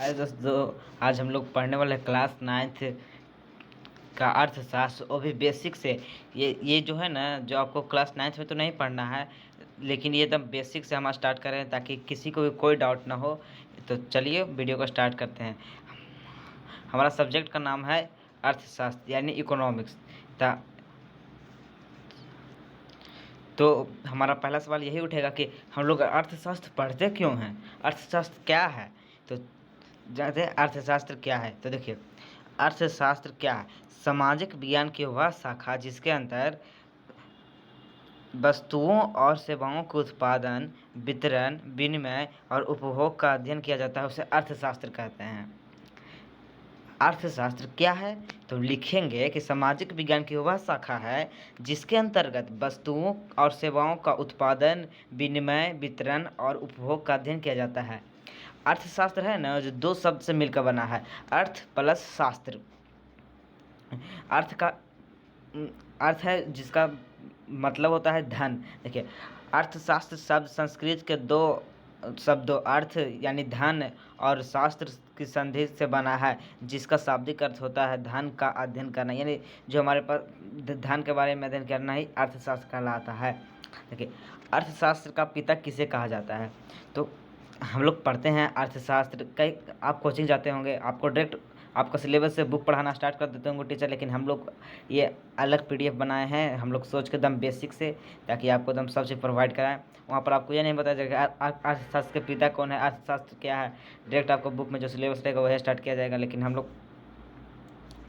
हाय दोस्तों, आज हम लोग पढ़ने वाले क्लास 9th का अर्थशास्त्र, वो भी बेसिक से। ये जो है ना, जो आपको क्लास 9th में तो नहीं पढ़ना है, लेकिन ये एकदम बेसिक से हम स्टार्ट कर रहे हैं ताकि किसी को भी कोई डाउट ना हो। तो चलिए वीडियो को स्टार्ट करते हैं। हमारा सब्जेक्ट का नाम है अर्थशास्त्र यानी इकोनॉमिक्स। तो हमारा पहला सवाल यही उठेगा कि हम लोग अर्थशास्त्र पढ़ते क्यों हैं, अर्थशास्त्र क्या है। तो जानते हैं अर्थशास्त्र क्या है। तो देखिए, अर्थशास्त्र क्या है। सामाजिक विज्ञान की वह शाखा जिसके अंतर वस्तुओं और सेवाओं के उत्पादन, वितरण, विनिमय और उपभोग का अध्ययन किया जाता है, उसे अर्थशास्त्र कहते हैं। अर्थशास्त्र क्या है, तो लिखेंगे कि सामाजिक विज्ञान की वह शाखा है जिसके अंतर्गत वस्तुओं और सेवाओं का उत्पादन, विनिमय, वितरण और उपभोग का अध्ययन किया जाता है। अर्थशास्त्र है ना, जो दो शब्द से मिलकर बना है, अर्थ प्लस शास्त्र। अर्थ का अर्थ है जिसका मतलब होता है धन। देखिए, अर्थशास्त्र शब्द संस्कृत के दो शब्दों अर्थ यानी धन और शास्त्र की संधि से बना है, जिसका शाब्दिक अर्थ होता है धन का अध्ययन करना, यानी जो हमारे पास धन के बारे में अध्ययन करना ही अर्थशास्त्र कहलाता है। देखिए, अर्थशास्त्र का पिता किसे कहा जाता है। तो हम लोग पढ़ते हैं अर्थशास्त्र। कई आप कोचिंग जाते होंगे, आपको डायरेक्ट आपका सिलेबस से बुक पढ़ाना स्टार्ट कर देते होंगे टीचर, लेकिन हम लोग ये अलग पीडीएफ बनाए हैं, हम लोग सोच के एकदम बेसिक से, ताकि आपको एकदम सब चीज़ प्रोवाइड कराएं। वहाँ पर आपको ये नहीं बताया जाएगा अर्थशास्त्र के पिता कौन है, अर्थशास्त्र क्या है। डायरेक्ट आपको बुक में जो सिलेबस रहेगा वही स्टार्ट किया जाएगा, लेकिन हम लोग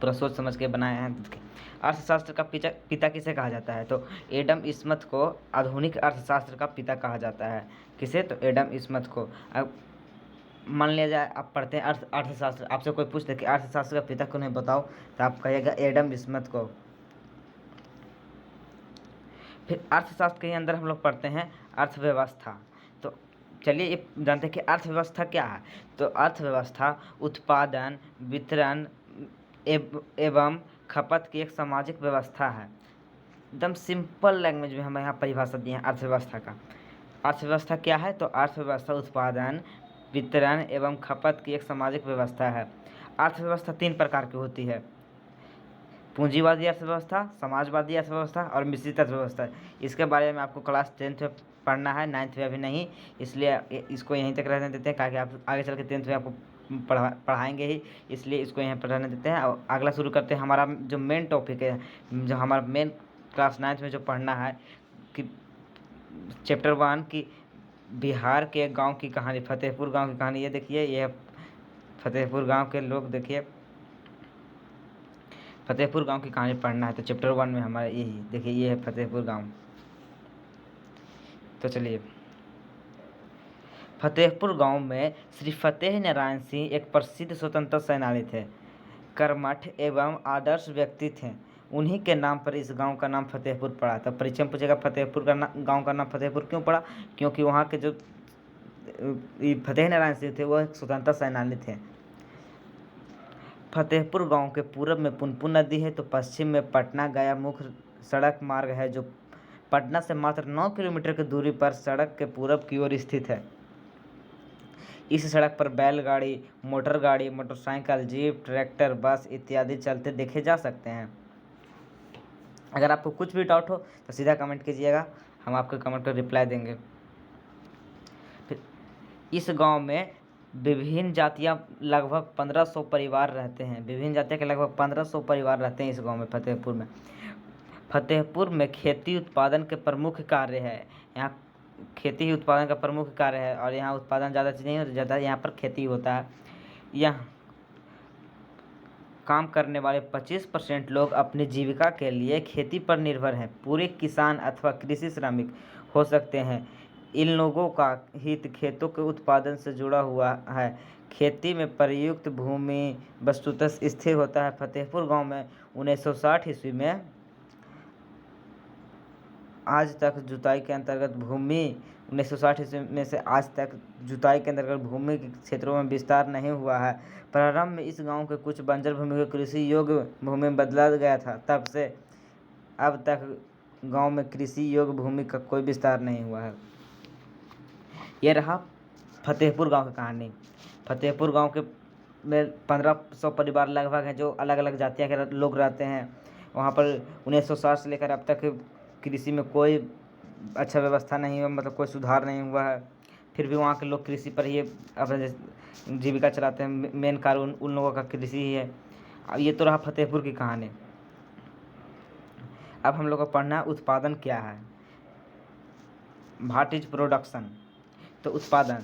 पूरा सोच समझ के बनाए हैं। अर्थशास्त्र का पिता किसे कहा जाता है, तो एडम स्मिथ को आधुनिक अर्थशास्त्र का पिता कहा जाता है। किसे, तो एडम स्मिथ को। अब मान लिया जाए आप पढ़ते हैं अर्थशास्त्र, आपसे कोई पूछते कि अर्थशास्त्र का पिता कौन है बताओ, तो आप कहिएगा एडम स्मिथ को। फिर अर्थशास्त्र के अंदर हम लोग पढ़ते हैं अर्थव्यवस्था। तो चलिए ये जानते हैं कि अर्थव्यवस्था क्या है। तो अर्थव्यवस्था उत्पादन, वितरण एवं खपत की एक सामाजिक व्यवस्था है। एकदम सिंपल लैंग्वेज में हम यहाँ परिभाषा दिए हैं अर्थव्यवस्था का। अर्थव्यवस्था क्या है, तो अर्थव्यवस्था उत्पादन, वितरण एवं खपत की एक सामाजिक व्यवस्था है। अर्थव्यवस्था 3 प्रकार की होती है, पूंजीवादी अर्थव्यवस्था, समाजवादी अर्थव्यवस्था और मिश्रित अर्थव्यवस्था। इसके बारे में आपको क्लास 10th में पढ़ना है, 9th में अभी नहीं, इसलिए इसको यहीं तक रहने देते हैं, ताकि आप आगे चल के 10th में आपको पढ़ाएंगे ही, इसलिए इसको यहीं पर रहने देते हैं। और अगला शुरू करते हैं। हमारा जो मेन टॉपिक है, जो हमारा मेन क्लास 9th में जो पढ़ना है, कि चैप्टर 1 की बिहार के गांव की कहानी, फतेहपुर गांव की कहानी। ये देखिए, ये फतेहपुर गांव के लोग, देखिए फतेहपुर गांव की कहानी पढ़ना है। तो चैप्टर 1 में हमारा यही देखिए, ये है फतेहपुर गांव। तो चलिए, फतेहपुर गांव में श्री फतेह नारायण सिंह एक प्रसिद्ध स्वतंत्रता सेनानी थे, कर्मठ एवं आदर्श व्यक्ति थे। उन्हीं के नाम पर इस गांव का नाम फतेहपुर पड़ा। तो परीक्षा में पूछेगा फतेहपुर का गांव का नाम फतेहपुर क्यों पड़ा, क्योंकि वहाँ के जो फतेह नारायण सिंह थे वो एक स्वतंत्रता सेनानी थे। फतेहपुर गांव के पूर्व में पुनपुन नदी है, तो पश्चिम में पटना गया मुख्य सड़क मार्ग है, जो पटना से मात्र 9 किलोमीटर की दूरी पर सड़क के पूरब की ओर स्थित है। इस सड़क पर बैलगाड़ी, मोटर गाड़ी, मोटरसाइकिल, जीप, ट्रैक्टर, बस इत्यादि चलते देखे जा सकते हैं। अगर आपको कुछ भी डाउट हो तो सीधा कमेंट कीजिएगा, हम आपके कमेंट पर रिप्लाई देंगे। फिर इस गांव में विभिन्न जातियां लगभग 1500 परिवार रहते हैं। विभिन्न जातियों के लगभग 1500 परिवार रहते हैं इस गांव में, फतेहपुर में। फतेहपुर में खेती उत्पादन के प्रमुख कार्य है। यहाँ खेती ही उत्पादन का प्रमुख कार्य है, और यहाँ उत्पादन ज़्यादा चीज़ नहीं होती, ज़्यादा यहाँ पर खेती होता है। यहाँ काम करने वाले 25% लोग अपनी जीविका के लिए खेती पर निर्भर हैं। पूरे किसान अथवा कृषि श्रमिक हो सकते हैं। इन लोगों का हित खेतों के उत्पादन से जुड़ा हुआ है। खेती में प्रयुक्त भूमि वस्तुतः स्थिर होता है। फतेहपुर गांव में 1960 ईस्वी में आज तक जुताई के अंतर्गत भूमि 1960 ईस्वी में से आज तक जुताई के अंतर्गत भूमि के क्षेत्रों में विस्तार नहीं हुआ है। प्रारंभ में इस गांव के कुछ बंजर भूमि को कृषि योग्य भूमि में बदला गया था। तब से अब तक गांव में कृषि योग्य भूमि का कोई विस्तार नहीं हुआ है। यह रहा फतेहपुर गांव की कहानी। फतेहपुर गांव के में 1500 परिवार लगभग हैं जो अलग अलग जातियाँ के लोग रहते हैं। वहाँ पर 1960 से लेकर अब तक कृषि में कोई अच्छा व्यवस्था नहीं हुआ, मतलब कोई सुधार नहीं हुआ है। फिर भी वहाँ के लोग कृषि पर ही अपना जीविका चलाते हैं। मेन कारण उन लोगों का कृषि ही है। अब ये तो रहा फतेहपुर की कहानी। अब हम लोग को पढ़ना है उत्पादन क्या है। What is production. तो उत्पादन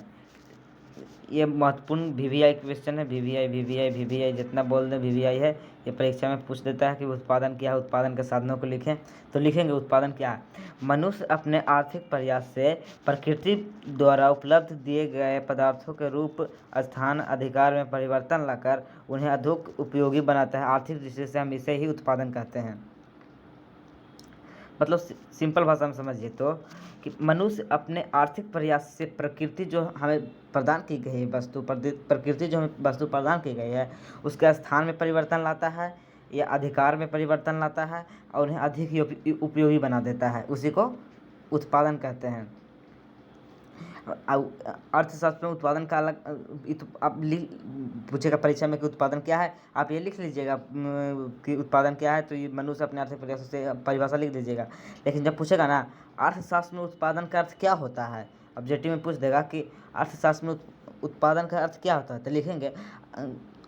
ये महत्वपूर्ण वीवीआई क्वेश्चन है। वीवीआई जितना बोल दें वीवीआई है। ये परीक्षा में पूछ देता है कि उत्पादन क्या है। उत्पादन के साधनों को लिखें। तो लिखेंगे उत्पादन क्या है। मनुष्य अपने आर्थिक प्रयास से प्रकृति द्वारा उपलब्ध दिए गए पदार्थों के रूप, स्थान, अधिकार में परिवर्तन लाकर उन्हें अधिक उपयोगी बनाता है। आर्थिक दृष्टि से हम इसे ही उत्पादन कहते हैं। मतलब सिंपल भाषा में समझिए तो कि मनुष्य अपने आर्थिक प्रयास से प्रकृति जो हमें प्रदान की गई है वस्तु, प्रकृति जो हमें वस्तु प्रदान की गई है उसके स्थान में परिवर्तन लाता है या अधिकार में परिवर्तन लाता है और उन्हें अधिक उपयोगी बना देता है। उसी को उत्पादन कहते हैं। अर्थशास्त्र में उत्पादन का अलग आप पूछेगा परीक्षा में कि उत्पादन क्या है, आप ये लिख लीजिएगा कि उत्पादन क्या है। तो ये मनुष्य अपने आर्थिक प्रयासों से परिभाषा लिख दीजिएगा। लेकिन जब पूछेगा ना अर्थशास्त्र में उत्पादन का अर्थ क्या होता है, ऑब्जेक्टिव में पूछ देगा कि अर्थशास्त्र में उत्पादन का अर्थ क्या होता है, तो लिखेंगे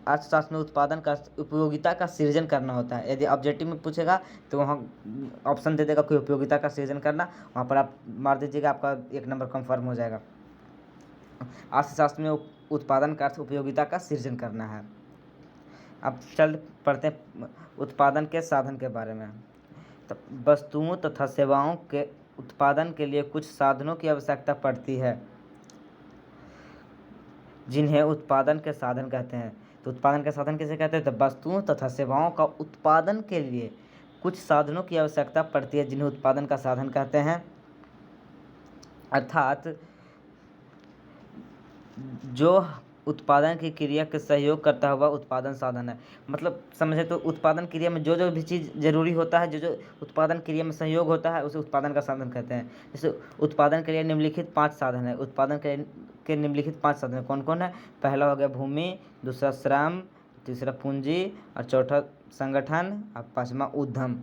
अर्थशास्त्र में उत्पादन का उपयोगिता का सृजन करना होता है। यदि ऑब्जेक्टिव में पूछेगा तो वहाँ ऑप्शन दे देगा कोई उपयोगिता का सृजन करना, वहाँ पर आप मार दीजिएगा, आपका 1 नंबर कंफर्म हो जाएगा। अर्थशास्त्र में उत्पादन का अर्थ उपयोगिता का सृजन करना है। अब चल पढ़ते हैं उत्पादन के साधन के बारे में। तो वस्तुओं तथा सेवाओं के उत्पादन के लिए कुछ साधनों की आवश्यकता पड़ती है जिन्हें उत्पादन के साधन कहते हैं। तो उत्पादन के साधन किसे कहते हैं, तो वस्तुओं तथा सेवाओं का उत्पादन के लिए कुछ साधनों की आवश्यकता पड़ती है जिन्हें उत्पादन का साधन कहते हैं। अर्थात जो उत्पादन की क्रिया के सहयोग करता हुआ उत्पादन साधन है। मतलब समझे तो उत्पादन क्रिया में जो जो भी चीज़ जरूरी होता है, जो जो उत्पादन क्रिया में सहयोग होता है उसे उत्पादन का साधन कहते हैं। जैसे उत्पादन के लिए निम्नलिखित 5 साधन है। उत्पादन के निम्नलिखित 5 साधन कौन कौन है। पहला हो गया भूमि, दूसरा श्रम, तीसरा पूंजी और चौथा संगठन और 5वां उद्यम।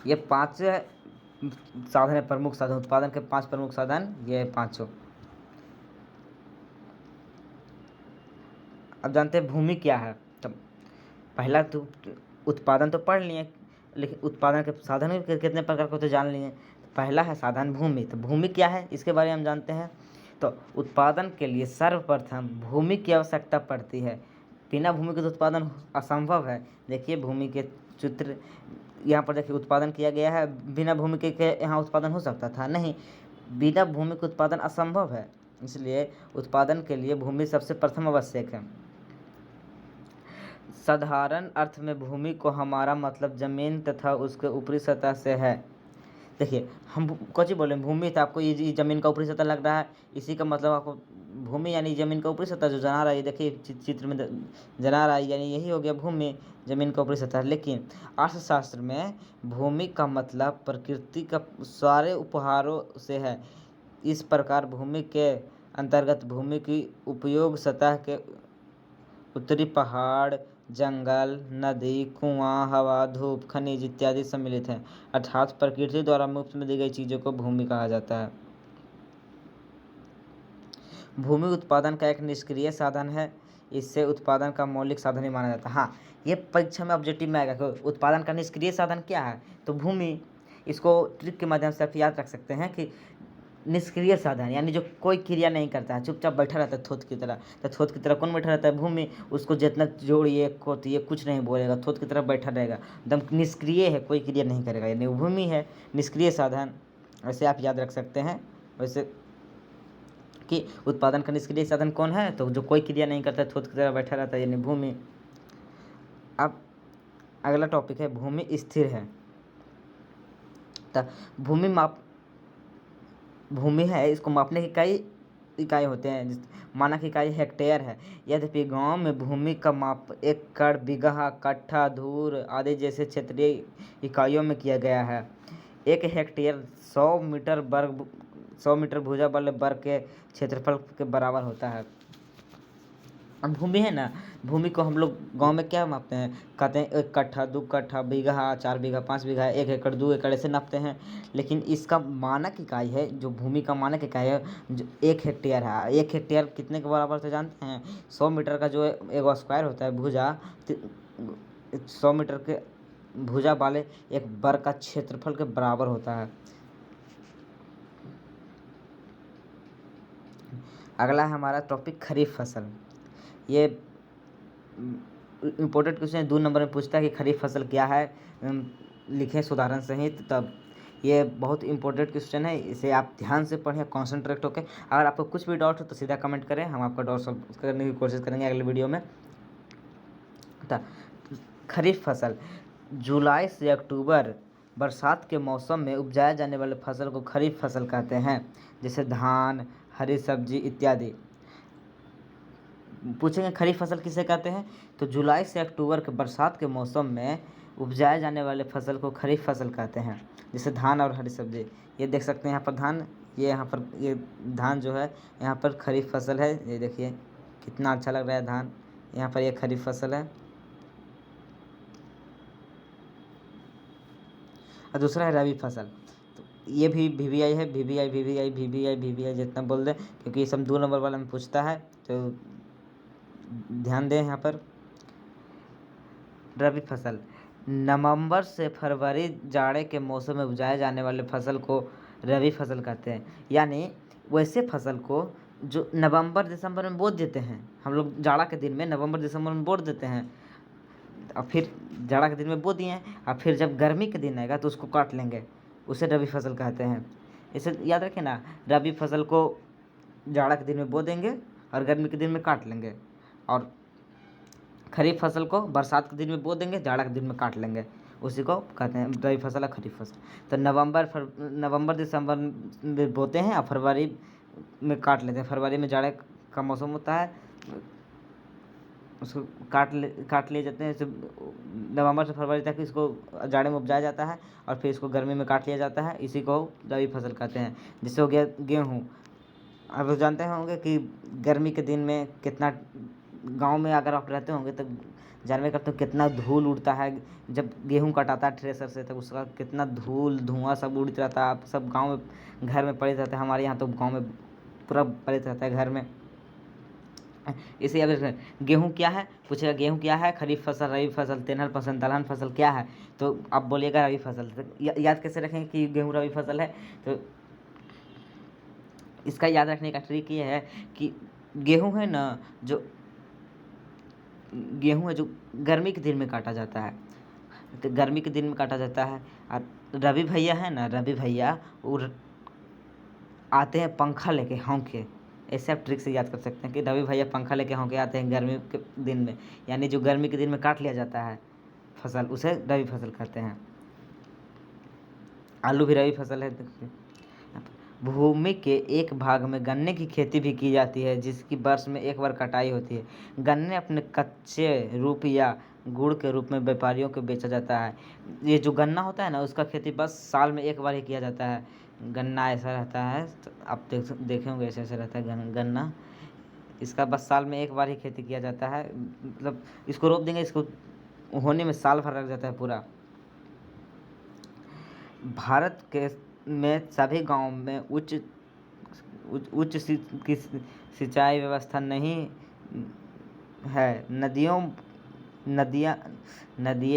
ये 5 साधन है, प्रमुख साधन। उत्पादन के 5 प्रमुख साधन ये 5। अब जानते हैं भूमि क्या है। तो पहला तो उत्पादन तो पढ़ लिए, लेकिन उत्पादन के साधन भी कितने प्रकार को तो जान लिए। पहला है साधन भूमि। तो भूमि क्या है इसके बारे में हम जानते हैं। तो उत्पादन के लिए सर्वप्रथम भूमि की आवश्यकता पड़ती है। बिना भूमि के तो उत्पादन असंभव है। देखिए भूमि के चित्र यहाँ पर देखिए उत्पादन किया गया है। बिना भूमि के यहाँ उत्पादन हो सकता था नहीं, बिना भूमि के उत्पादन असंभव है। इसलिए उत्पादन के लिए भूमि सबसे प्रथम आवश्यक है। साधारण अर्थ में भूमि को हमारा मतलब जमीन तथा उसके ऊपरी सतह से है। देखिए हम कुछ ही बोले भूमि था, आपको ये जमीन का ऊपरी सतह लग रहा है, इसी का मतलब आपको भूमि यानी जमीन का ऊपरी सतह जो जना रहा है। देखिए चित्र में जना रहा है, यानी यही हो गया भूमि, जमीन का ऊपरी सतह। लेकिन अर्थशास्त्र में भूमि का मतलब प्रकृति का सारे उपहारों से है। इस प्रकार भूमि के अंतर्गत भूमि की उपयोग सतह के उत्तरी पहाड़, जंगल, नदी, कुआं, हवा, धूप, खनिज इत्यादि सम्मिलित हैं। अर्थात प्रकृति द्वारा मुफ्त में दी गई चीज़ों को भूमि कहा जाता है। भूमि उत्पादन का एक निष्क्रिय साधन है। इससे उत्पादन का मौलिक साधन ही माना जाता है। हाँ, ये परीक्षा में ऑब्जेक्टिव में आएगा कि उत्पादन का निष्क्रिय साधन क्या है। तो भूमि, इसको ट्रिक के माध्यम से आप याद रख सकते हैं कि निष्क्रिय साधन यानी जो कोई क्रिया नहीं करता है, चुपचाप बैठा रहता है थोथ की तरह। तो थोथ की तरह कौन बैठा रहता है, भूमि। उसको जितना जोड़िए खोतिए कुछ नहीं बोलेगा, थोथ की तरह बैठा रहेगा, एकदम निष्क्रिय है, कोई क्रिया नहीं करेगा, यानी भूमि है निष्क्रिय साधन। वैसे आप याद रख सकते हैं वैसे कि उत्पादन का निष्क्रिय साधन कौन है, तो जो कोई क्रिया नहीं करता है, थोथ की तरह बैठा रहता है, यानी भूमि। अब अगला टॉपिक है भूमि स्थिर है। तो भूमि है, इसको मापने की कई इकाई होते हैं। मानक इकाई हेक्टेयर है। यद्यपि गांव में भूमि का माप एकड़, बीघा, कट्ठा, धूर आदि जैसे क्षेत्रीय इकाइयों में किया गया है। 1 हेक्टेयर 100 मीटर भुजा वाले वर्ग के क्षेत्रफल के बराबर होता है। भूमि है ना, भूमि को हम लोग गांव में क्या मापते हैं, कहते हैं 1 कट्ठा 2 कट्ठा, बीघा 4 बीघा 5 बीघा, 1 एकड़ 2 एकड़ ऐसे नापते हैं। लेकिन इसका मानक इकाई है, जो भूमि का मानक इकाई है, जो 1 हेक्टेयर है। 1 हेक्टेयर कितने के बराबर से जानते हैं? 100 मीटर का जो एक स्क्वायर होता है भुजा, 100 मीटर के भुजा वाले एक वर्ग का क्षेत्रफल के बराबर होता है। अगला है हमारा टॉपिक खरीफ फसल। ये इम्पोर्टेंट क्वेश्चन 2 नंबर में पूछता है कि खरीफ फसल क्या है, लिखें सुधारण सहित। तब ये बहुत इंपॉर्टेंट क्वेश्चन है, इसे आप ध्यान से पढ़ें, कॉन्सेंट्रेट होकर। अगर आपको कुछ भी डाउट हो तो सीधा कमेंट करें, हम आपका डाउट सॉल्व करने की कोशिश करेंगे अगले वीडियो में। तो खरीफ फसल जुलाई से अक्टूबर बरसात के मौसम में उपजाए जाने वाले फसल को खरीफ फसल कहते हैं, जैसे धान, हरी सब्जी इत्यादि। पूछेंगे खरीफ फसल किसे कहते हैं, तो जुलाई से अक्टूबर के बरसात के मौसम में उपजाए जाने वाले फसल को खरीफ फसल कहते हैं, जैसे धान और हरी सब्जी। ये देख सकते हैं यहाँ पर धान, ये यहाँ पर ये धान जो है यहाँ पर खरीफ फसल है। ये देखिए कितना अच्छा लग रहा है धान, यहाँ पर ये खरीफ फसल है। और दूसरा है रबी फसल, तो ये भी VVI है, VVI जितना बोल दें, क्योंकि ये सब 2 नंबर वाला में पूछता है, तो ध्यान दें यहाँ पर। रबी फसल नवंबर से फरवरी जाड़े के मौसम में उपजाए जाने वाले फसल को रबी फसल कहते हैं। यानी वैसे फसल को जो नवंबर दिसंबर में बो देते हैं हम लोग, जाड़ा के दिन में नवंबर दिसंबर में बो देते हैं, और फिर जाड़ा के दिन में बो दिए हैं, और फिर जब गर्मी के दिन आएगा तो उसको काट लेंगे, उसे रबी फसल कहते हैं। इसे याद रखें ना, रबी फसल को जाड़ा के दिन में बो देंगे और गर्मी के दिन में काट लेंगे, और खरीफ फसल को बरसात के दिन में बो देंगे, जाड़ा के दिन में काट लेंगे, उसी को कहते हैं रबी फसल या खरीफ फसल। तो नवंबर दिसंबर में बोते हैं और फरवरी में काट लेते हैं। फरवरी में जाड़े का मौसम होता है, उसको काट लिए जाते हैं। नवंबर से फरवरी तक इसको जाड़े में उपजाया जाता है और फिर इसको गर्मी में काट लिया जाता है, इसी को रबी फसल कहते हैं। जिससे हो गया गेहूँ। अब जानते होंगे कि गर्मी के दिन में कितना, गांव में अगर आप रहते होंगे तो जानवे करते हो कितना धूल उड़ता है। जब गेहूं कटाता है थ्रेसर से, तब उसका कितना धूल धुआं सब उड़ता रहता है। आप सब गांव में घर में पड़े रहते हैं, हमारे यहाँ तो गांव में पूरा पड़े रहता है घर में। इसे याद, गेहूँ क्या है पूछेगा, गेहूँ क्या है, खरीफ फसल, रबी फसल, तेलहन फसल, दलहन फसल क्या है, तो आप बोलिएगा रबी फसल। तो याद कैसे रखेंगे कि गेहूँ रबी फसल है, तो इसका याद रखने का ट्रिक ये है कि गेहूँ है ना, जो गेहूँ है जो गर्मी के दिन में काटा जाता है, तो गर्मी के दिन में काटा जाता है। और रवि भैया है ना, रवि भैया वो आते हैं पंखा लेके होंके, ऐसे आप ट्रिक से याद कर सकते हैं कि रवि भैया पंखा लेके होंके आते हैं गर्मी के दिन में, यानी जो गर्मी के दिन में काट लिया जाता है फसल, उसे रबी फसल कहते हैं। आलू भी रबी फसल है। भूमि के एक भाग में गन्ने की खेती भी की जाती है, जिसकी वर्ष में एक बार कटाई होती है। गन्ने अपने कच्चे रूप या गुड़ के रूप में व्यापारियों को बेचा जाता है। ये जो गन्ना होता है ना, उसका खेती बस साल में एक बार ही किया जाता है। गन्ना ऐसा रहता है, तो आप देखे होंगे ऐसे ऐसे रहता है गन्ना, इसका बस साल में एक बार ही खेती किया जाता है। मतलब इसको रोप देंगे, इसको होने में साल भर लग जाता है पूरा। भारत के में सभी गांव में उच्च की सिंचाई व्यवस्था नहीं है। नदियों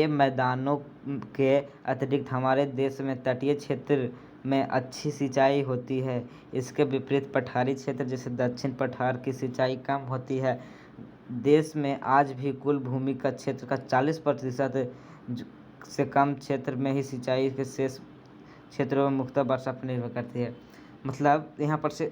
मैदानों के अतिरिक्त हमारे देश में तटीय क्षेत्र में अच्छी सिंचाई होती है। इसके विपरीत पठारी क्षेत्र जैसे दक्षिण पठार की सिंचाई कम होती है। देश में आज भी कुल भूमि का क्षेत्र का 40% से कम क्षेत्र में ही सिंचाई के शेष क्षेत्रों में मुख्यतः वर्षा पर निर्भर करती है। मतलब यहाँ पर से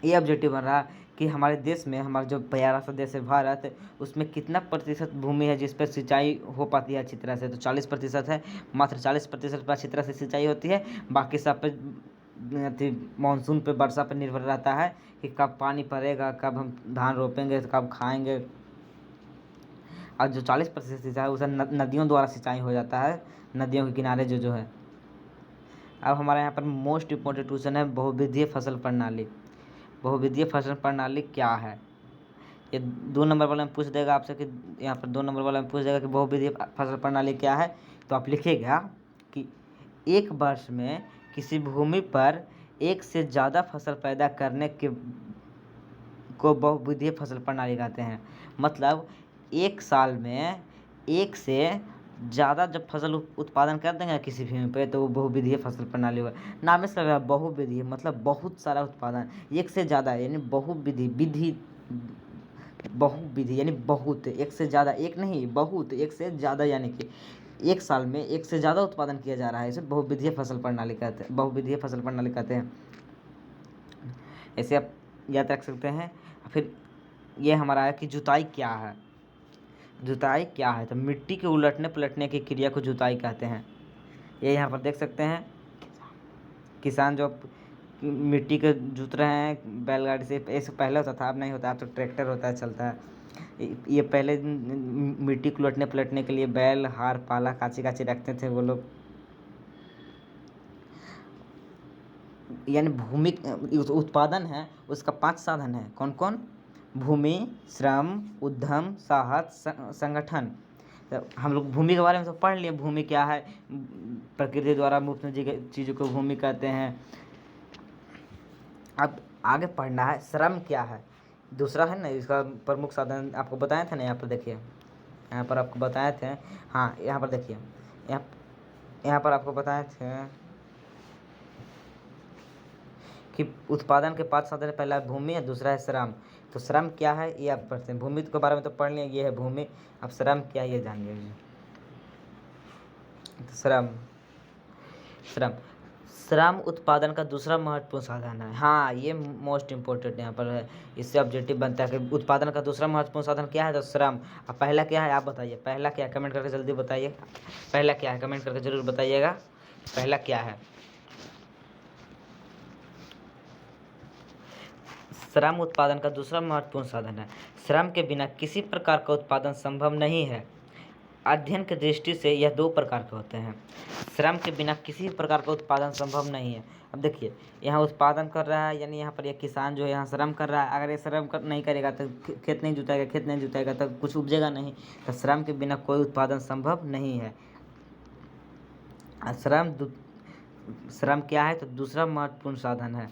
ये ऑब्जेक्टिव बन रहा कि हमारे देश में, हमारा जो प्यारा सा देश है भारत, उसमें कितना प्रतिशत भूमि है जिस पर सिंचाई हो पाती है अच्छी तरह से, तो 40% है। मात्र 40% पर अच्छी तरह से सिंचाई होती है, बाकी सब पे मानसून पे, वर्षा पर निर्भर रहता है कि कब पानी पड़ेगा, कब हम धान रोपेंगे, कब खाएंगे। और जो 40% सिंचाई है उसे नदियों द्वारा सिंचाई हो जाता है, नदियों के किनारे जो है। अब हमारे यहाँ पर मोस्ट इम्पोर्टेंट क्वेश्चन है बहुविधीय फसल प्रणाली। बहुविधीय फसल प्रणाली क्या है? ये 2 नंबर वाला में पूछ देगा आपसे कि यहाँ पर 2 नंबर वाला में पूछ देगा कि बहुविधीय फसल प्रणाली क्या है, तो आप लिखिएगा कि एक वर्ष में किसी भूमि पर एक से ज़्यादा फसल पैदा करने के को बहुविधीय फसल प्रणाली कहते हैं। मतलब एक साल में एक से ज़्यादा जब फसल उत्पादन कर देंगे किसी भूमि पे, तो वो बहुविधीय फसल प्रणाली होगा। नाम से लग रहा है बहुविधीय, मतलब बहुत सारा उत्पादन, एक से ज़्यादा यानी बहुविधि, विधि बहुविधि यानी बहुत, एक से ज़्यादा, एक नहीं बहुत, एक से ज़्यादा, यानी कि एक साल में एक से ज़्यादा उत्पादन किया जा रहा है, इसे बहुविधीय फसल प्रणाली कहते हैं, बहुविधीय फसल प्रणाली कहते हैं। ऐसे आप याद रख सकते हैं। फिर ये हमारा है कि जुताई क्या है। जुताई क्या है, तो मिट्टी के उलटने पलटने की क्रिया को जुताई कहते हैं। ये यहाँ पर देख सकते हैं, किसान जो मिट्टी के जोत रहे हैं बैलगाड़ी से। ऐसे पहले होता था, अब नहीं होता, अब तो ट्रैक्टर होता है, चलता है। ये पहले मिट्टी को उलटने पलटने के लिए बैल, हार, पाला, काची काची रखते थे वो लोग। यानी भूमि उत्पादन है उसका 5 साधन है। कौन कौन? भूमि, श्रम, उद्यम, साहस, संगठन। तो हम लोग भूमि के बारे में तो पढ़ लिए, भूमि क्या है, प्रकृति द्वारा मुक्त चीज़ों को भूमि कहते हैं। अब आगे पढ़ना है श्रम क्या है। दूसरा है ना, इसका प्रमुख साधन आपको बताए थे ना, यहाँ पर देखिए, यहाँ पर आपको बताए थे, हाँ यहाँ पर देखिए, यहाँ पर आपको बताए थे कि उत्पादन के 5 साधन, पहला है भूमि है, दूसरा है श्रम। तो श्रम क्या है ये आप पढ़ते हैं, भूमि के बारे में तो पढ़ लिए, ये है भूमि। अब श्रम क्या है ये जान लीजिए। तो श्रम श्रम श्रम उत्पादन का दूसरा महत्वपूर्ण साधन है। हाँ, ये मोस्ट इम्पोर्टेंट यहाँ पर है, इससे ऑब्जेक्टिव बनता है कि उत्पादन का दूसरा महत्वपूर्ण साधन क्या है, तो श्रम। अब पहला क्या है आप बताइए, पहला क्या है, कमेंट करके जल्दी बताइए, पहला क्या है, कमेंट करके जरूर बताइएगा, पहला क्या है। श्रम उत्पादन का दूसरा महत्वपूर्ण साधन है। श्रम के बिना किसी प्रकार का उत्पादन संभव नहीं है। अध्ययन की दृष्टि से यह 2 प्रकार के होते हैं। श्रम के बिना किसी प्रकार का उत्पादन संभव नहीं है। अब देखिए, यहाँ उत्पादन कर रहा है, यानी यहाँ पर यह किसान जो है यहाँ श्रम कर रहा है। अगर ये श्रम नहीं करेगा तो खेत नहीं जुताएगा, खेत नहीं जुताएगा तो कुछ उपजेगा नहीं। तो श्रम के बिना कोई उत्पादन संभव नहीं है। श्रम क्या है, तो दूसरा महत्वपूर्ण साधन है।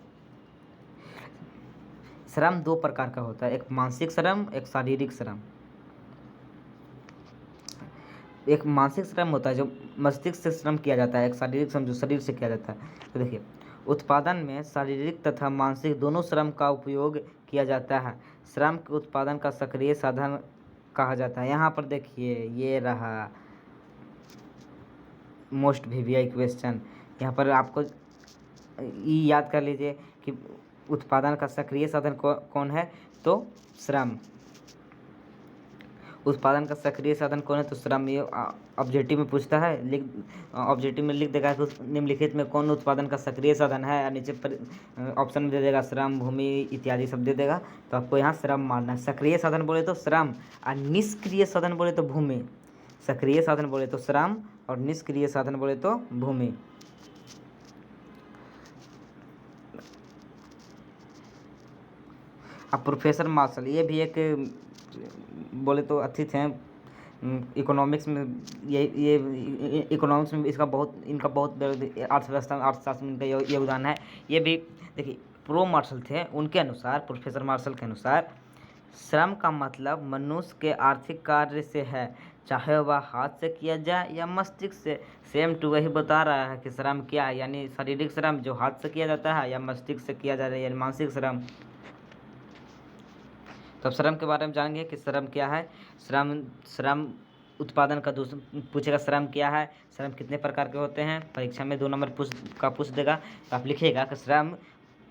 श्रम 2 प्रकार का होता है, एक मानसिक श्रम, एक शारीरिक श्रम। एक मानसिक श्रम होता है जो मस्तिष्क से श्रम किया जाता है, एक शारीरिक श्रम जो शरीर से किया जाता है। तो देखिए, उत्पादन में शारीरिक तथा मानसिक दोनों श्रम का उपयोग किया जाता है। श्रम के उत्पादन का सक्रिय साधन कहा जाता है। यहाँ पर देखिए, ये रहा मोस्ट वीवीआई क्वेश्चन। यहाँ पर आपको याद कर लीजिए कि उत्पादन का सक्रिय साधन कौन है, तो श्रम। उत्पादन का सक्रिय साधन कौन है, तो श्रम। ये ऑब्जेक्टिव में पूछता है, ऑब्जेक्टिव में लिख देगा कि निम्नलिखित में कौन उत्पादन का सक्रिय साधन है, और नीचे पर ऑप्शन में दे देगा श्रम, भूमि इत्यादि सब दे देगा। तो आपको यहाँ श्रम मारना है। सक्रिय साधन बोले तो श्रम, और निष्क्रिय साधन बोले तो भूमि। सक्रिय साधन बोले तो श्रम, और निष्क्रिय साधन बोले तो भूमि। अब प्रोफेसर मार्शल, ये भी एक बोले तो अच्छे थे इकोनॉमिक्स में। ये इकोनॉमिक्स में इनका बहुत अर्थशास्त्र में इनका योगदान है। ये भी देखिए, प्रो मार्शल थे, उनके अनुसार, प्रोफेसर मार्शल के अनुसार, श्रम का मतलब मनुष्य के आर्थिक कार्य से है, चाहे वह हाथ से किया जाए या मस्तिष्क से। सेम टू वही बता रहा है कि श्रम क्या है, यानी शारीरिक श्रम जो हाथ से किया जाता है, या मस्तिष्क से किया जाता है यानी मानसिक श्रम। तो श्रम के बारे में जानेंगे कि श्रम क्या है। श्रम उत्पादन का दूसरा पूछेगा, श्रम क्या है, श्रम कितने प्रकार के होते हैं, परीक्षा में 2 नंबर पूछ देगा। तो आप लिखिएगा कि श्रम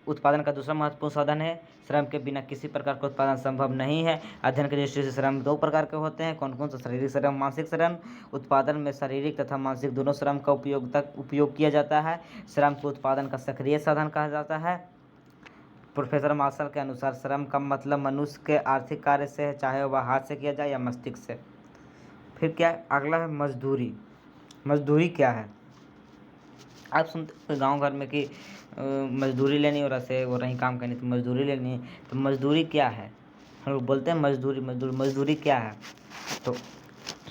उत्पादन का दूसरा महत्वपूर्ण साधन है। श्रम के बिना किसी प्रकार का उत्पादन संभव नहीं है। अध्ययन की दृष्टि से श्रम 2 प्रकार के होते हैं। कौन कौन सा? शारीरिक श्रम, मानसिक श्रम। उत्पादन में शारीरिक तथा मानसिक दोनों श्रम का उपयोग किया जाता है। श्रम को उत्पादन का सक्रिय साधन कहा जाता है। प्रोफेसर मार्शल के अनुसार श्रम का मतलब मनुष्य के आर्थिक कार्य से है, चाहे वह हाथ से किया जाए या मस्तिष्क से। फिर क्या है? अगला है मजदूरी। मजदूरी क्या है? आप सुनते हैं गांव घर में कि मजदूरी लेनी और ऐसे वो रही काम करनी, तो मजदूरी लेनी है। तो मजदूरी क्या है? हम लोग बोलते हैं मजदूरी मजदूरी मजदूरी क्या है? तो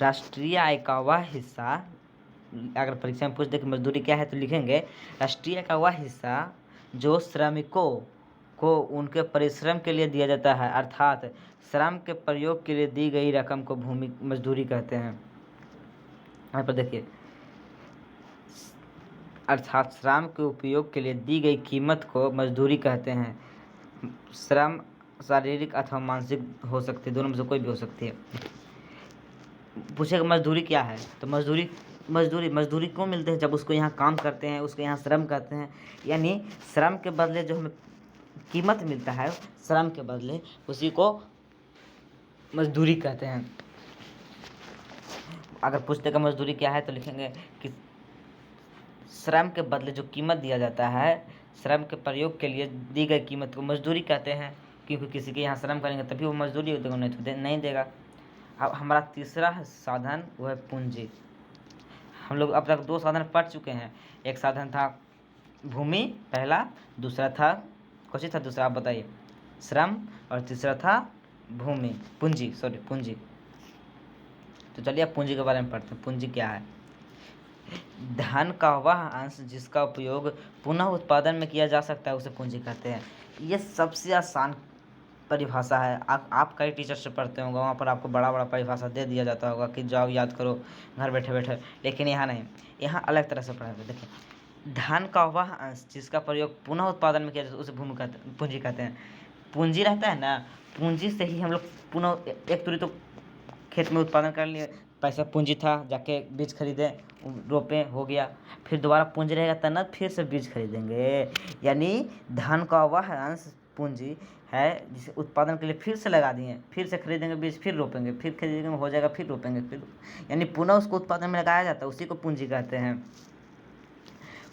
राष्ट्रीय आय का वह हिस्सा, अगर परीक्षा में पूछ दे कि मजदूरी क्या है तो लिखेंगे राष्ट्रीय आय का वह हिस्सा जो श्रमिकों को उनके परिश्रम के लिए दिया जाता है, अर्थात श्रम के प्रयोग के लिए दी गई रकम को भूमि मजदूरी कहते हैं। यहाँ पर देखिए, अर्थात श्रम के उपयोग के लिए दी गई कीमत को मजदूरी कहते हैं। श्रम शारीरिक अथवा मानसिक हो सकती है, दोनों में से कोई भी हो सकती है। पूछेगा मजदूरी क्या है, तो मजदूरी मजदूरी मजदूरी क्यों मिलते हैं? जब उसको यहाँ काम करते हैं उसको यहाँ श्रम कहते हैं, यानी श्रम के बदले जो हमें कीमत मिलता है श्रम के बदले, उसी को मजदूरी कहते हैं। अगर पूछते का मजदूरी क्या है तो लिखेंगे कि श्रम के बदले जो कीमत दिया जाता है, श्रम के प्रयोग के लिए दी गई कीमत को मजदूरी कहते हैं, क्योंकि किसी के यहाँ श्रम करेंगे तभी वो मजदूरी देगा, नहीं तो नहीं देगा। अब हमारा तीसरा साधन वो है पूंजी। हम लोग अब तक दो साधन पढ़ चुके हैं, एक साधन था भूमि पहला, दूसरा था कौन था दूसरा आप बताइए? श्रम, और तीसरा था भूमि पूंजी, सॉरी पूंजी। तो चलिए अब पूंजी के बारे में पढ़ते हैं। पूंजी क्या है? धन का वह अंश जिसका उपयोग पुनः उत्पादन में किया जा सकता है उसे पूंजी कहते हैं। ये सबसे आसान परिभाषा है। आप कई टीचर से पढ़ते होंगे, वहाँ पर आपको बड़ा बड़ा परिभाषा दे दिया जाता होगा कि जाओ याद करो घर बैठे बैठे, लेकिन यहाँ नहीं, यहाँ अलग तरह से पढ़ाते हैं। देखिए, धन का वह अंश जिसका प्रयोग पुनः उत्पादन में किया जाता है उसे पूंजी कहते हैं। पूंजी रहता है ना, पूंजी से ही हम लोग पुनः एक तुरी तो खेत में उत्पादन कर लिए, पैसा पूंजी था, जाके बीज खरीदे, रोपे, हो गया, फिर दोबारा पूंजी रहेगा तब फिर से बीज खरीदेंगे, यानी धन का वह अंश पूंजी है जिसे उत्पादन के लिए फिर से लगा दिए, फिर से खरीदेंगे बीज, फिर रोपेंगे, फिर खरीदेंगे, हो जाएगा, फिर रोपेंगे, फिर यानी पुनः उसको उत्पादन में लगाया जाता है, उसी को पूंजी कहते हैं।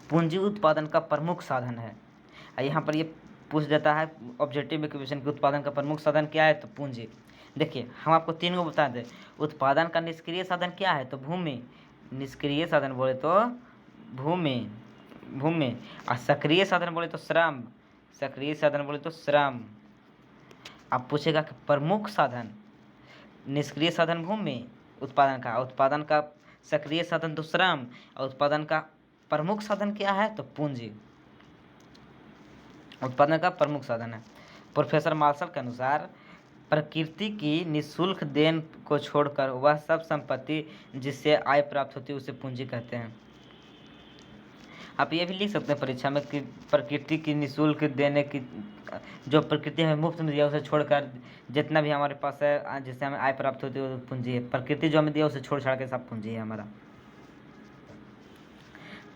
पूंजी उत्पादन का प्रमुख साधन है। यहाँ पर ये पूछ देता है ऑब्जेक्टिव में क्वेश्चन के उत्पादन का प्रमुख साधन क्या है, तो पूंजी। देखिए, हम आपको तीन को बता दें। उत्पादन का निष्क्रिय साधन क्या है, तो भूमि। निष्क्रिय साधन बोले तो भूमि, और सक्रिय साधन बोले तो श्रम। सक्रिय साधन बोले तो श्रम। अब पूछेगा कि प्रमुख साधन, निष्क्रिय साधन भूमि उत्पादन का सक्रिय साधन तो श्रम, और उत्पादन का प्रमुख साधन क्या है, तो पूंजी। उत्पादन का प्रमुख साधन है। प्रोफेसर मार्शल के अनुसार प्रकृति की निःशुल्क देन को छोड़कर वह सब संपत्ति जिससे आय प्राप्त होती है उसे पूंजी कहते हैं। आप ये भी लिख सकते हैं परीक्षा में कि प्रकृति की निःशुल्क देने की, जो प्रकृति हमें मुफ्त में दिया उसे छोड़कर जितना भी हमारे पास है जिससे हमें आय प्राप्त होती है वो पूंजी है। प्रकृति जो हमें दिया उसे छोड़ छाड़ के सब पूंजी है हमारा।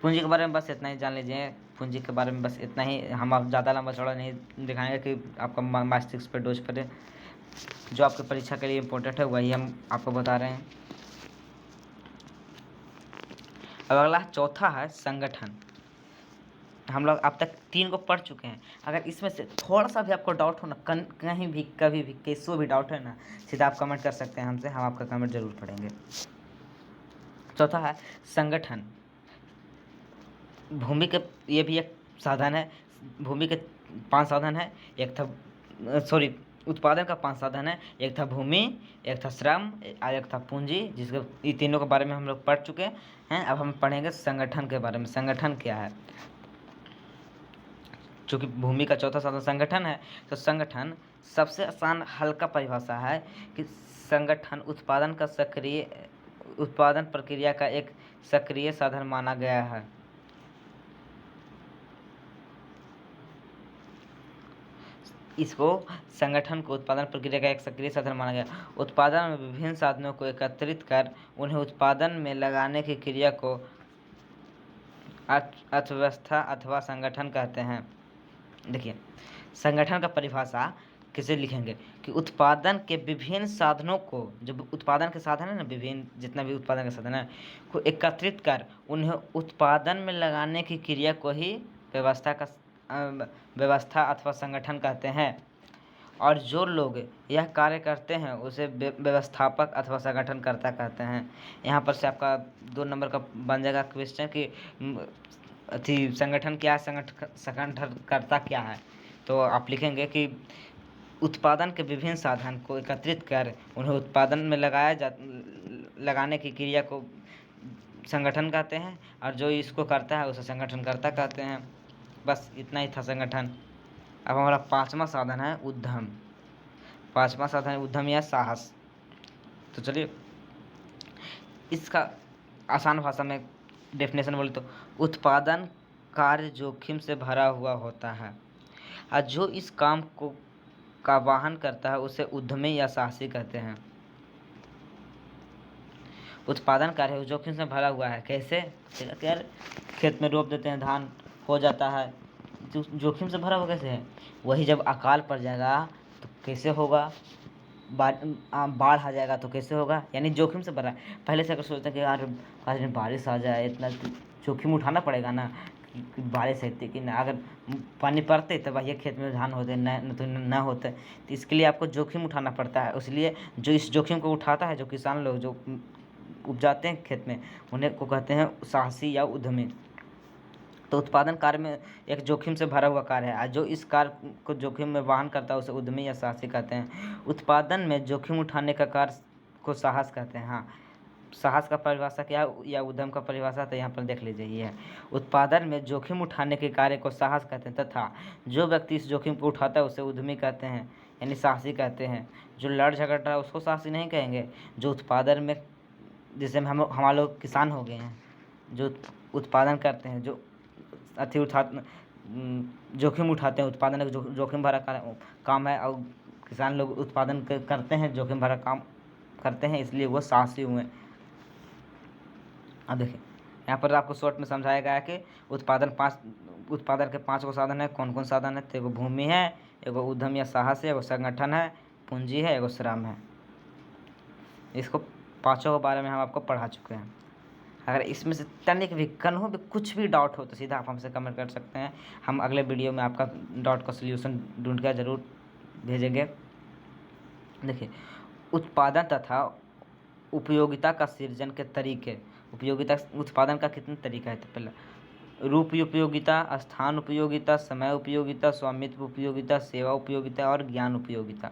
पूंजी के बारे में बस इतना ही जान लीजिए। पूंजी के बारे में बस इतना ही, हम आप ज़्यादा लंबा चौड़ा नहीं दिखाएंगे कि आपका मास्टिक्स पे डोज पड़े। जो आपकी परीक्षा के लिए इम्पोर्टेंट है वही हम आपको बता रहे हैं। अब अगला चौथा है संगठन। हम लोग अब तक तीन को पढ़ चुके हैं। अगर इसमें से थोड़ा सा भी आपको डाउट हो ना, कहीं भी कभी भी कैसो भी डाउट है ना, सीधा आप कमेंट कर सकते हैं हमसे, हम आपका कमेंट जरूर पढ़ेंगे। चौथा है संगठन। भूमि के ये भी एक साधन है। भूमि के 5 साधन है। उत्पादन का 5 साधन है। एक था भूमि, एक था श्रम, और एक था पूंजी, जिसके ये तीनों के बारे में हम लोग पढ़ चुके हैं। अब हम पढ़ेंगे संगठन के बारे में। संगठन क्या है? चूँकि भूमि का चौथा साधन संगठन है, तो संगठन सबसे आसान हल्का परिभाषा है कि संगठन उत्पादन प्रक्रिया का एक सक्रिय साधन माना गया है। इसको संगठन को उत्पादन प्रक्रिया का एक सक्रिय साधन माना गया। उत्पादन में विभिन्न साधनों को एकत्रित कर उन्हें उत्पादन में लगाने की क्रिया को अर्थव्यवस्था अथवा संगठन कहते हैं। देखिए, संगठन का परिभाषा किसे लिखेंगे कि उत्पादन के विभिन्न साधनों को, जो उत्पादन के साधन है ना, विभिन्न जितना भी उत्पादन के साधन है को एकत्रित कर उन्हें उत्पादन में लगाने की क्रिया को ही व्यवस्था अथवा संगठन कहते हैं। और जो लोग यह कार्य करते हैं उसे व्यवस्थापक अथवा संगठनकर्ता कहते हैं। यहाँ पर से आपका 2 नंबर का बन जाएगा क्वेश्चन कि संगठन क्या है, संगठनकर्ता क्या है। तो आप लिखेंगे कि उत्पादन के विभिन्न साधन को एकत्रित कर उन्हें उत्पादन में लगाने की क्रिया को संगठन कहते हैं, और जो इसको करता है उसे संगठनकर्ता कहते हैं। बस इतना ही था संगठन। अब हमारा पांचवा साधन है उद्यम। पांचवा साधन है उद्यम या साहस। तो चलिए इसका आसान भाषा में डेफिनेशन बोले तो उत्पादन कार्य जोखिम से भरा हुआ होता है, और जो इस काम को का वाहन करता है उसे उद्यमी या साहसी कहते हैं। उत्पादन कार्य जोखिम से भरा हुआ है। कैसे? यार खेत में रोप देते हैं, धान हो जाता है, जोखिम से भरा हुआ कैसे है? वही जब अकाल पड़ जाएगा तो कैसे होगा, बाढ़ आ जाएगा तो कैसे होगा, यानी जोखिम से भरा है। पहले से अगर सोचते हैं कि यार आज बारिश आ जाए, इतना जोखिम उठाना पड़ेगा ना कि बारिश होती कि ना, अगर पानी पड़ते तब ये खेत में धान होते, न तो न होते, तो इसके लिए आपको जोखिम उठाना पड़ता है। इसलिए जो इस जोखिम को उठाता है, जो किसान लोग जो उपजाते हैं खेत में, उन्हें को कहते हैं साहसी या उद्यमी। तो उत्पादन कार्य में एक जोखिम से भरा हुआ कार्य है, जो इस कार्य को जोखिम में वाहन करता है उसे उद्यमी या साहसी कहते हैं। उत्पादन में जोखिम उठाने का कार्य को साहस कहते हैं। हाँ, साहस का परिभाषा क्या या उद्यम का परिभाषा तो यहाँ पर देख लीजिए। ये है उत्पादन में जोखिम उठाने के कार्य को साहस कहते हैं, तथा जो व्यक्ति इस जोखिम को उठाता है उसे उद्यमी कहते हैं, यानी साहसी कहते हैं। जो लड़ झगड़ रहा है उसको साहसी नहीं कहेंगे। जो उत्पादन में, जैसे हमारे लोग किसान हो गए हैं, जो उत्पादन करते हैं, जो जोखिम उठाते हैं, उत्पादन एक जोखिम भरा काम है, और किसान लोग उत्पादन करते हैं, जोखिम भरा काम करते हैं, इसलिए वो साहसी हुए। अब देखिए यहाँ पर आपको शॉर्ट में समझाया गया है कि उत्पादन के 5 गो साधन है। कौन कौन साधन है? तो एगो भूमि है, एगो उद्यम या साहस है, एगो संगठन है, पूंजी है, एगो श्रम है। इसको पाँचों के बारे में हम आपको पढ़ा चुके हैं। अगर इसमें से तनिक भी कन्हों भी कुछ भी डाउट हो तो सीधा आप हमसे कमेंट कर सकते हैं। हम अगले वीडियो में आपका डाउट का सल्यूशन ढूंढ कर ज़रूर भेजेंगे। देखिए उत्पादन तथा उपयोगिता का सृजन के तरीके। उत्पादन का कितने तरीका है? तो पहला रूप उपयोगिता, स्थान उपयोगिता, समय उपयोगिता, स्वामित्व उपयोगिता, सेवा उपयोगिता और ज्ञान उपयोगिता।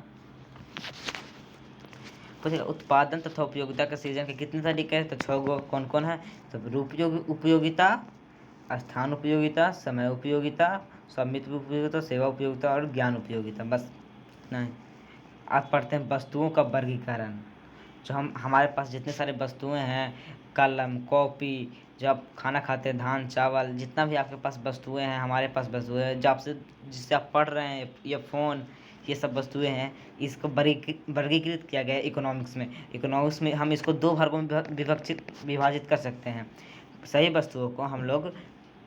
तो उत्पादन तथा उपयोगिता के सृजन के कितने तरीके हैं? तो 6 गो। कौन कौन है? तो रूप उपयोगिता, स्थान उपयोगिता, समय उपयोगिता, स्वामित्व उपयोगिता, सेवा उपयोगिता और ज्ञान उपयोगिता। बस नहीं, आप पढ़ते हैं वस्तुओं का वर्गीकरण। जो हमारे पास जितने सारे वस्तुएं हैं, कलम, कॉपी, जो आप खाना खाते हैं, धान, चावल, जितना भी आपके पास वस्तुएं हैं, हमारे पास वस्तुएं हैं, जिससे आप पढ़ रहे हैं, ये फ़ोन, ये सब वस्तुएं हैं। इसको वर्गीकृत किया गया है इकोनॉमिक्स में। इकोनॉमिक्स में हम इसको 2 भागों में विभाजित कर सकते हैं। सही वस्तुओं को हम लोग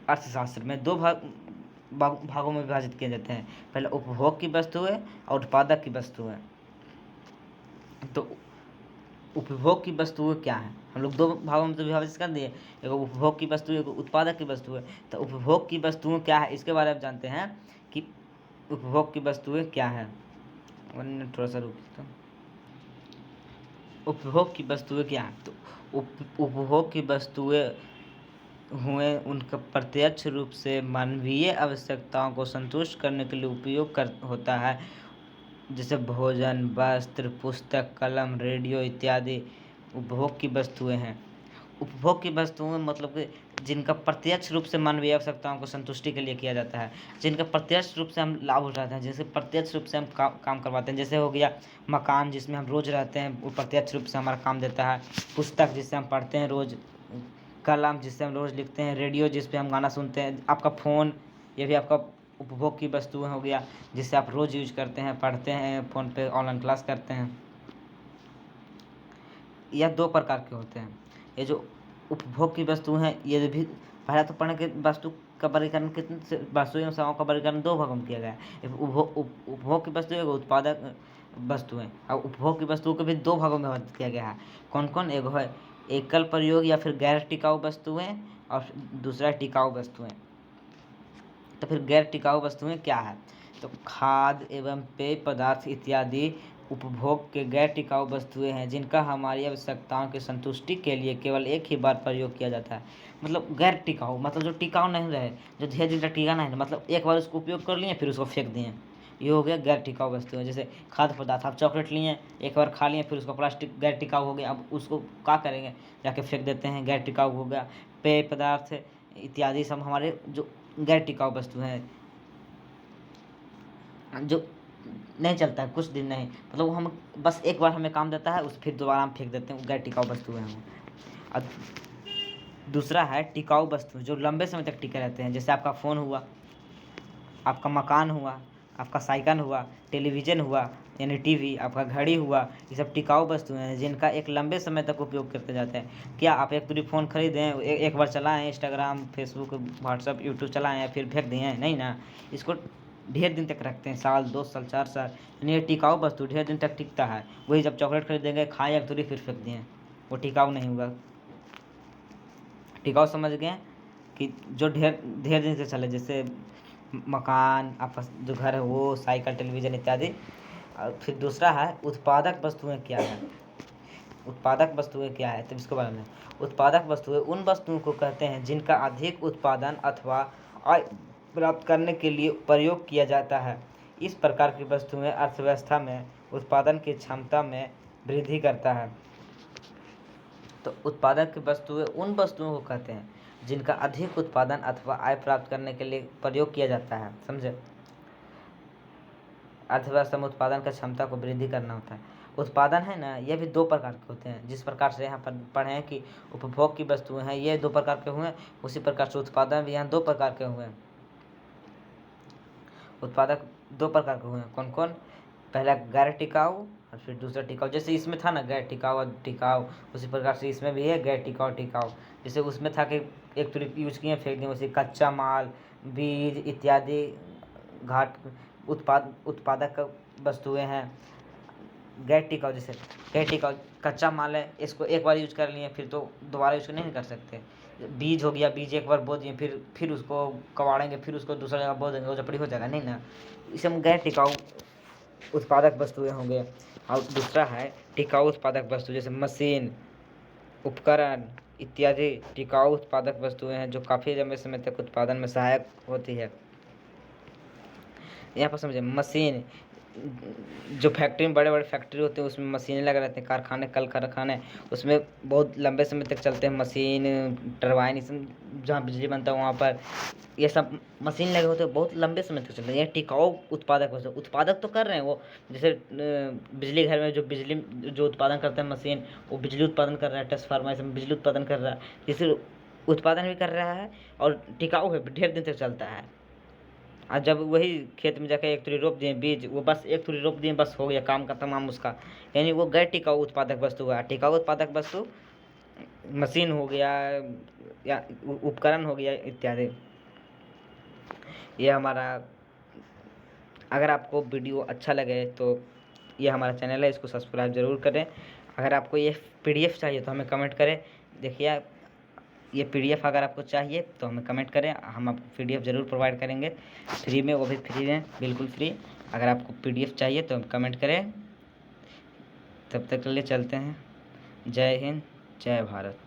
अर्थशास्त्र में 2 भागों में विभाजित किए जाते हैं। पहले उपभोग की वस्तुएं और उत्पादक की वस्तुएं। तो उपभोग की वस्तुएं क्या है? हम लोग 2 भागों में तो विभाजित कर दिए, एगो उपभोग की वस्तु, एगो उत्पादक की वस्तुएं। तो उपभोग की वस्तुएं क्या है, इसके बारे में जानते हैं कि उपभोग की वस्तुएं क्या है। थोड़ा सा रुकिए। तो उपभोग की वस्तुएं क्या है? तो उपभोग की वस्तुएं हुए उनका प्रत्यक्ष रूप से मानवीय आवश्यकताओं को संतुष्ट करने के लिए उपयोग होता है, जैसे भोजन, वस्त्र, पुस्तक, कलम, रेडियो इत्यादि उपभोग की वस्तुएं हैं। उपभोग की वस्तुएं मतलब कि जिनका प्रत्यक्ष रूप से मानवीय आवश्यकताओं को संतुष्टि के लिए किया जाता है, जिनका प्रत्यक्ष रूप से हम लाभ उठाते हैं, जिनसे प्रत्यक्ष रूप से हम काम करवाते हैं। जैसे हो गया मकान, जिसमें हम रोज़ रहते हैं, वो प्रत्यक्ष रूप से हमारा काम देता है। पुस्तक, जिससे हम पढ़ते हैं रोज़। कलम, जिससे हम रोज़ लिखते हैं। रेडियो, जिस पे हम गाना सुनते हैं। आपका फ़ोन, ये भी आपका उपभोग की वस्तुएं हो गया, जिससे आप रोज़ यूज करते हैं, पढ़ते हैं, फ़ोन पे ऑनलाइन क्लास करते हैं। यह 2 प्रकार के होते हैं। ये जो उपभोग की वस्तुएं हैं, ये भी पहले तो पढ़ने के वस्तु का वर्गीकरण कितने वस्तु एवं सेवाओं का वर्गीकरण 2 भागों में किया गया है। उपभोग की वस्तुएं, उत्पादक वस्तुएं। और उपभोग की वस्तुओं को भी 2 भागों में विभाजित किया गया है। कौन कौन? एगो है एकल प्रयोग या फिर गैर टिकाऊ वस्तुएं, और दूसरा टिकाऊ वस्तुएं। तो फिर गैर टिकाऊ वस्तुएं क्या है? तो खाद्य एवं पेय पदार्थ इत्यादि उपभोग के गैर टिकाऊ वस्तुएं हैं, जिनका हमारी आवश्यकताओं की संतुष्टि के लिए केवल एक ही बार प्रयोग किया जाता है। मतलब गैर टिकाऊ मतलब जो टिकाऊ नहीं रहे, जो धीरे धीरे टिका नहीं, मतलब एक बार उसको उपयोग कर लिए फिर उसको फेंक दिए, ये हो गया गैर टिकाऊ वस्तुएं। जैसे खाद्य पदार्थ, आप चॉकलेट लिए, एक बार खा लिए, फिर उसका प्लास्टिक गैर टिकाऊ हो गया, अब उसको क्या करेंगे, जाके फेंक देते हैं, गैर टिकाऊ हो गया। पेय पदार्थ इत्यादि सब हमारे जो गैर टिकाऊ वस्तु हैं, जो नहीं चलता है, कुछ दिन नहीं, मतलब हम बस एक बार हमें काम देता है, उस फिर दोबारा हम फेंक देते हैं, गैर टिकाऊ वस्तु है वो। अब दूसरा है टिकाऊ वस्तु, जो लंबे समय तक टिके रहते हैं। जैसे आपका फ़ोन हुआ, आपका मकान हुआ, आपका साइकिल हुआ, टेलीविज़न हुआ यानी टीवी, आपका घड़ी हुआ, ये सब टिकाऊ वस्तुएं हैं जिनका एक लंबे समय तक उपयोग करते जाते हैं। क्या आप एक पूरी फ़ोन खरीदें, एक बार चलाएं, इंस्टाग्राम, फेसबुक, व्हाट्सअप, यूट्यूब चलाएं, फिर फेंक दिए? नहीं ना, इसको ढेर दिन तक रखते हैं, साल, 2 साल, 4 साल, यानी ये टिकाऊ वस्तु ढेर दिन तक टिकता है। वही जब चॉकलेट खरीदेंगे, खाएं एक पूरी, फिर फेंक दिए, वो टिकाऊ नहीं हुआ। टिकाऊ समझ गए कि जो ढेर ढेर दिन से चले, जैसे मकान, आपका जो घर है वो, साइकिल, टेलीविज़न इत्यादि। और फिर दूसरा है उत्पादक वस्तुएं क्या है। उत्पादक वस्तुएं क्या है, तो इसके बारे में, उत्पादक वस्तुएं उन वस्तुओं को कहते हैं जिनका अधिक उत्पादन अथवा आय प्राप्त करने के लिए प्रयोग किया जाता है। इस प्रकार की वस्तुएं अर्थव्यवस्था में उत्पादन की क्षमता में वृद्धि करता है। तो उत्पादक की वस्तुएं उन वस्तुओं को कहते हैं जिनका अधिक उत्पादन अथवा आय प्राप्त करने के लिए प्रयोग किया जाता है, समझे। अर्थव्यवस्था में उत्पादन का क्षमता को वृद्धि करना होता है। उत्पादन है ना, ये भी 2 प्रकार के होते हैं। जिस प्रकार से यहाँ पर पढ़े हैं कि उपभोग की वस्तुएं हैं, ये 2 प्रकार के हुए, उसी प्रकार से उत्पादन भी यहाँ 2 प्रकार के हुए। उत्पादक 2 प्रकार के हुए, कौन कौन? पहला गैर टिकाऊ और फिर दूसरा टिकाऊ। जैसे इसमें था ना गैर टिकाऊ और टिकाऊ, उसी प्रकार से इसमें भी है गैर टिकाऊ टिकाऊ। जैसे उसमें था कि एक तो यूज किए फेंक दिए, उसे कच्चा माल, बीज इत्यादि घाट उत्पादक वस्तुएं हैं। गैर टिकाऊ, जैसे गैर टिकाऊ कच्चा माल है, इसको एक बार यूज कर लिए, फिर तो दोबारा यूज नहीं कर सकते। बीज हो गया, बीज एक बार बो दिए, फिर उसको कबाड़ेंगे, फिर उसको दूसरा जगह बो देंगे, वो जपड़ी हो जाएगा, नहीं ना। इसे हम गैर टिकाऊ उत्पादक वस्तुएं होंगे। और दूसरा है टिकाऊ उत्पादक वस्तु, जैसे मशीन, उपकरण इत्यादि टिकाऊ उत्पादक वस्तुएं हैं जो काफ़ी लंबे समय तक उत्पादन में सहायक होती है। यहाँ पर समझे, मशीन, जो फैक्ट्री में बड़े बड़े फैक्ट्री होते हैं उसमें मशीनें लगे रहते हैं, कारखाने, कल कारखाने, उसमें बहुत लंबे समय तक चलते हैं मशीन, टरबाइन, जहाँ बिजली बनता है वहाँ पर ये सब मशीन लगे होते हैं, बहुत लंबे समय तक चलते हैं। ये टिकाऊ उत्पादक वस्तु, उत्पादक तो कर रहे हैं वो। जैसे बिजली घर में जो बिजली जो उत्पादन करते हैं मशीन, वो बिजली उत्पादन कर रहा है, ट्रांसफार्मर से बिजली उत्पादन कर रहा है, इसे उत्पादन भी कर रहा है और टिकाऊ है, ढेर दिन तक चलता है। और जब वही खेत में जाकर एक तुरी रोप दिए बीज, वो बस एक तुरी रोप दिए, बस हो गया काम का तमाम उसका, यानी वो गैर टिकाऊ उत्पादक वस्तु हुआ। टिकाऊ उत्पादक वस्तु मशीन हो गया या उपकरण हो गया इत्यादि। ये हमारा, अगर आपको वीडियो अच्छा लगे तो ये हमारा चैनल है, इसको सब्सक्राइब ज़रूर करें। अगर आपको ये PDF चाहिए तो हमें कमेंट करें। देखिए, ये PDF अगर आपको चाहिए तो हमें कमेंट करें, हम आपको PDF ज़रूर प्रोवाइड करेंगे फ्री में, वो भी फ्री में, बिल्कुल फ्री। अगर आपको PDF चाहिए तो हम कमेंट करें। तब तक के लिए चलते हैं। जय हिंद, जय भारत।